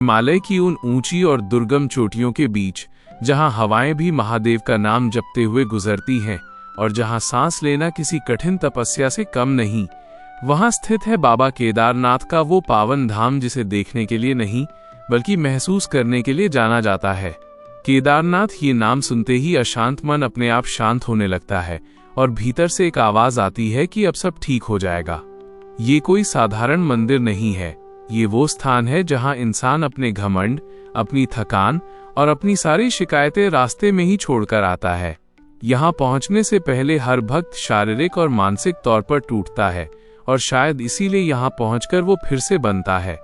हिमालय की उन ऊंची और दुर्गम चोटियों के बीच, जहां हवाएं भी महादेव का नाम जपते हुए गुजरती हैं और जहां सांस लेना किसी कठिन तपस्या से कम नहीं, वहां स्थित है बाबा केदारनाथ का वो पावन धाम जिसे देखने के लिए नहीं बल्कि महसूस करने के लिए जाना जाता है। केदारनाथ ये नाम सुनते ही अशांत मन अपने आप शांत होने लगता है और भीतर से एक आवाज आती है कि अब सब ठीक हो जाएगा। ये कोई साधारण मंदिर नहीं है, ये वो स्थान है जहां इंसान अपने घमंड, अपनी थकान और अपनी सारी शिकायतें रास्ते में ही छोड़कर आता है। यहाँ पहुंचने से पहले हर भक्त शारीरिक और मानसिक तौर पर टूटता है और शायद इसीलिए यहाँ पहुंचकर वो फिर से बनता है।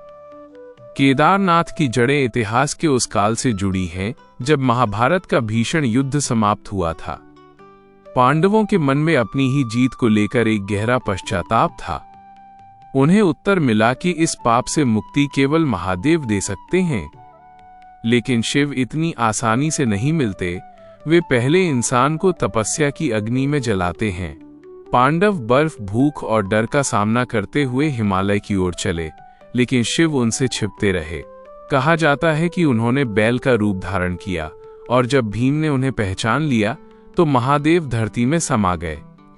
केदारनाथ की जड़ें इतिहास के उस काल से जुड़ी हैं जब महाभारत का भीषण युद्ध समाप्त हुआ था। पांडवों के मन में अपनी ही जीत को लेकर एक गहरा पश्चाताप था। उन्हें उत्तर मिला कि इस पाप से मुक्ति केवल महादेव दे सकते हैं। लेकिन शिव इतनी आसानी से नहीं मिलते, वे पहले इंसान को तपस्या की अग्नि में जलाते हैं। पांडव बर्फ, भूख और डर का सामना करते हुए हिमालय की ओर चले, लेकिन शिव उनसे छिपते रहे। कहा जाता है कि उन्होंने बैल का रूप धारण किया और जब भीम ने उन्हें पहचान लिया तो महादेव धरती में समा गए।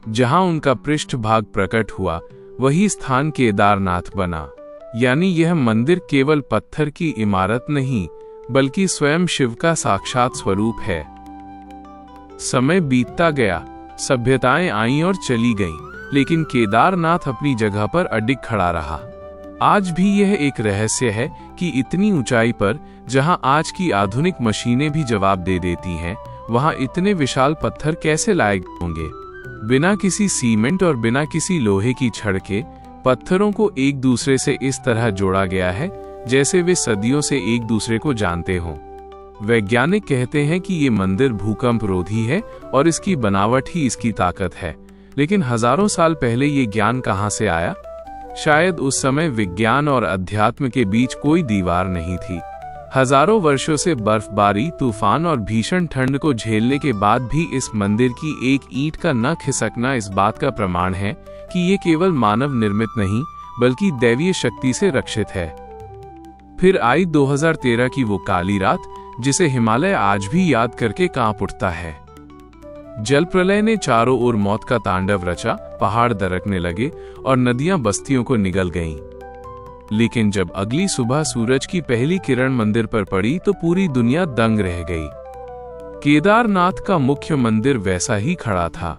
जहां उनका पृष्ठभाग प्रकट हुआ, वही स्थान केदारनाथ बना। यानी यह मंदिर केवल पत्थर की इमारत नहीं बल्कि स्वयं शिव का साक्षात स्वरूप है। समय बीतता गया, सभ्यताएं आईं और चली गईं, लेकिन केदारनाथ अपनी जगह पर अडिग खड़ा रहा। आज भी यह एक रहस्य है कि इतनी ऊंचाई पर, जहां आज की आधुनिक मशीनें भी जवाब दे देती हैं, वहां इतने विशाल पत्थर कैसे लाए होंगे। बिना किसी सीमेंट और बिना किसी लोहे की छड़ के पत्थरों को एक दूसरे से इस तरह जोड़ा गया है जैसे वे सदियों से एक दूसरे को जानते हों। वैज्ञानिक कहते हैं कि ये मंदिर भूकंप रोधी है और इसकी बनावट ही इसकी ताकत है। लेकिन हजारों साल पहले ये ज्ञान कहां से आया? शायद उस समय विज्ञान और अध्यात्म के बीच कोई दीवार नहीं थी। हजारों वर्षों से बर्फबारी, तूफान और भीषण ठंड को झेलने के बाद भी इस मंदिर की एक ईंट का न खिसकना इस बात का प्रमाण है कि ये केवल मानव निर्मित नहीं बल्कि दैवीय शक्ति से रक्षित है। फिर आई 2013 की वो काली रात, जिसे हिमालय आज भी याद करके कांप उठता है। जल प्रलय ने चारों ओर मौत का तांडव रचा, पहाड़ दरकने लगे और नदियां बस्तियों को निगल गईं। लेकिन जब अगली सुबह सूरज की पहली किरण मंदिर पर पड़ी तो पूरी दुनिया दंग रह गई। केदारनाथ का मुख्य मंदिर वैसा ही खड़ा था।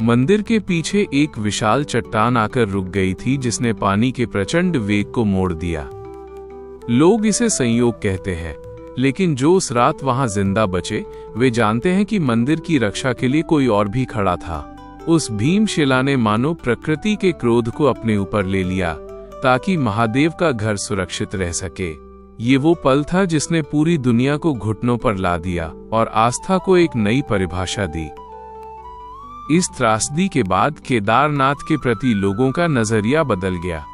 मंदिर के पीछे एक विशाल चट्टान आकर रुक गई थी जिसने पानी के प्रचंड वेग को मोड़ दिया। लोग इसे संयोग कहते हैं, लेकिन जो उस रात वहां जिंदा बचे वे जानते हैं कि मंदिर की रक्षा के लिए कोई और भी खड़ा था। उस भीमशिला ने मानो प्रकृति के क्रोध को अपने ऊपर ले लिया ताकि महादेव का घर सुरक्षित रह सके। ये वो पल था जिसने पूरी दुनिया को घुटनों पर ला दिया और आस्था को एक नई परिभाषा दी। इस त्रासदी के बाद केदारनाथ के प्रति लोगों का नजरिया बदल गया।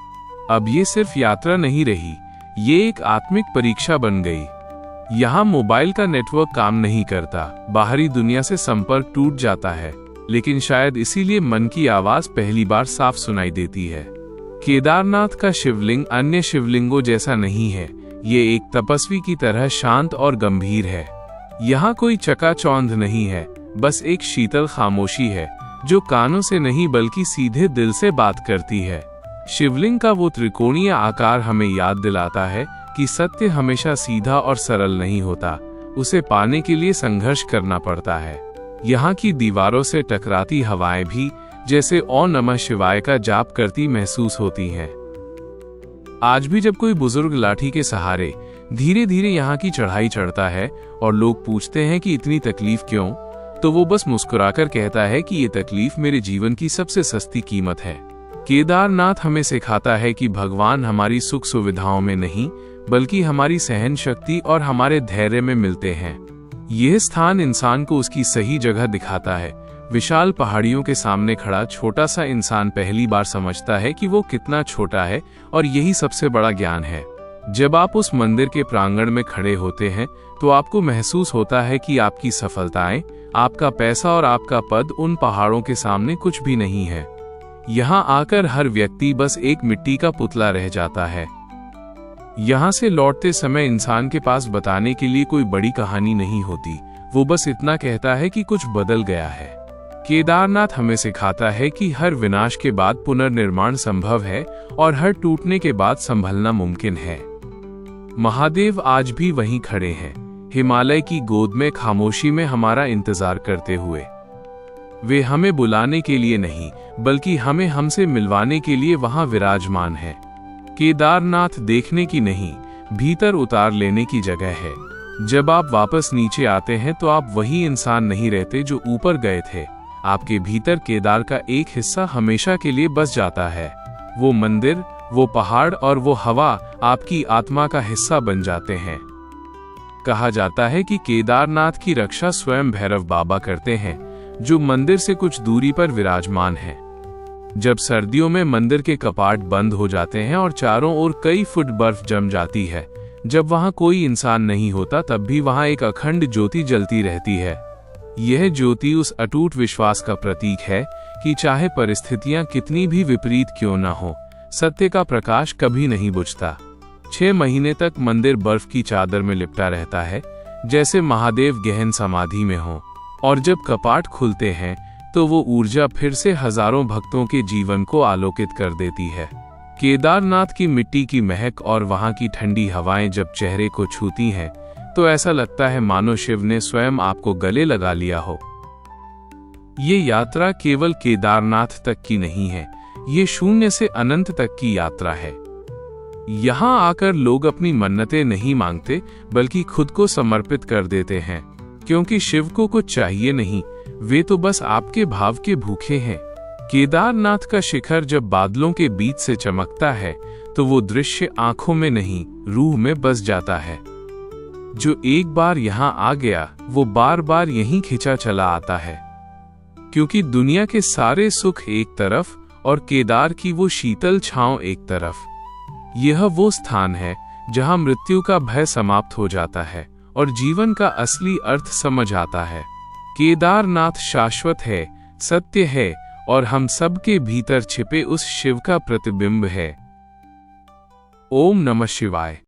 अब ये सिर्फ यात्रा नहीं रही, ये एक आत्मिक परीक्षा बन गई। यहाँ मोबाइल का नेटवर्क काम नहीं करता, बाहरी दुनिया से संपर्क टूट जाता है, लेकिन शायद इसीलिए मन की आवाज पहली बार साफ सुनाई देती है। केदारनाथ का शिवलिंग अन्य शिवलिंगों जैसा नहीं है, ये एक तपस्वी की तरह शांत और गंभीर है। यहाँ कोई चकाचौंध नहीं है, बस एक शीतल खामोशी है जो कानों से नहीं बल्कि सीधे दिल से बात करती है। शिवलिंग का वो त्रिकोणीय आकार हमें याद दिलाता है कि सत्य हमेशा सीधा और सरल नहीं होता, उसे पाने के लिए संघर्ष करना पड़ता है। यहाँ की दीवारों से टकराती हवाएं भी जैसे ओम नमः शिवाय का जाप करती महसूस होती हैं। आज भी जब कोई बुजुर्ग लाठी के सहारे धीरे धीरे यहाँ की चढ़ाई चढ़ता है और लोग पूछते हैं कि इतनी तकलीफ क्यों, तो वो बस मुस्कुराकर कहता है कि ये तकलीफ मेरे जीवन की सबसे सस्ती कीमत है। केदारनाथ हमें सिखाता है कि भगवान हमारी सुख सुविधाओं में नहीं बल्कि हमारी सहन शक्ति और हमारे धैर्य में मिलते हैं। यह स्थान इंसान को उसकी सही जगह दिखाता है। विशाल पहाड़ियों के सामने खड़ा छोटा सा इंसान पहली बार समझता है कि वो कितना छोटा है, और यही सबसे बड़ा ज्ञान है। जब आप उस मंदिर के प्रांगण में खड़े होते हैं तो आपको महसूस होता है कि आपकी सफलताएं, आपका पैसा और आपका पद उन पहाड़ों के सामने कुछ भी नहीं है। यहाँ आकर हर व्यक्ति बस एक मिट्टी का पुतला रह जाता है। यहाँ से लौटते समय इंसान के पास बताने के लिए कोई बड़ी कहानी नहीं होती, वो बस इतना कहता है कि कुछ बदल गया है। केदारनाथ हमें सिखाता है कि हर विनाश के बाद पुनर्निर्माण संभव है और हर टूटने के बाद संभलना मुमकिन है। महादेव आज भी वहीं खड़े हैं, हिमालय की गोद में खामोशी में हमारा इंतजार करते हुए। वे हमें बुलाने के लिए नहीं, बल्कि हमें हमसे मिलवाने के लिए वहां विराजमान है। केदारनाथ देखने की नहीं, भीतर उतार लेने की जगह है। जब आप वापस नीचे आते हैं तो आप वही इंसान नहीं रहते जो ऊपर गए थे। आपके भीतर केदार का एक हिस्सा हमेशा के लिए बस जाता है। वो मंदिर, वो पहाड़ और वो हवा आपकी आत्मा का हिस्सा बन जाते हैं। कहा जाता है कि केदारनाथ की रक्षा स्वयं भैरव बाबा करते हैं, जो मंदिर से कुछ दूरी पर विराजमान है। जब सर्दियों में मंदिर के कपाट बंद हो जाते हैं और चारों ओर कई फुट बर्फ जम जाती है, जब वहां कोई इंसान नहीं होता, तब भी वहां एक अखंड ज्योति जलती रहती है। यह ज्योति उस अटूट विश्वास का प्रतीक है कि चाहे परिस्थितियां कितनी भी विपरीत क्यों न हो, सत्य का प्रकाश कभी नहीं बुझता। 6 महीने तक मंदिर बर्फ की चादर में लिपटा रहता है, जैसे महादेव गहन समाधि में हो। और जब कपाट खुलते हैं तो वो ऊर्जा फिर से हजारों भक्तों के जीवन को आलोकित कर देती है। केदारनाथ की मिट्टी की महक और वहां की ठंडी हवाएं जब चेहरे को छूती हैं, तो ऐसा लगता है मानो शिव ने स्वयं आपको गले लगा लिया हो। ये यात्रा केवल केदारनाथ तक की नहीं है, ये शून्य से अनंत तक की यात्रा है। यहाँ आकर लोग अपनी मन्नतें नहीं मांगते, बल्कि खुद को समर्पित कर देते हैं, क्योंकि शिव को कुछ चाहिए नहीं, वे तो बस आपके भाव के भूखे हैं। केदारनाथ का शिखर जब बादलों के बीच से चमकता है, तो वो दृश्य आंखों में नहीं, रूह में बस जाता है। जो एक बार यहाँ आ गया, वो बार बार यहीं खिंचा चला आता है, क्योंकि दुनिया के सारे सुख एक तरफ और केदार की वो शीतल छांव एक तरफ। यह वो स्थान है जहाँ मृत्यु का भय समाप्त हो जाता है और जीवन का असली अर्थ समझ आता है। केदारनाथ शाश्वत है, सत्य है और हम सब के भीतर छिपे उस शिव का प्रतिबिंब है। ओम नमः शिवाय।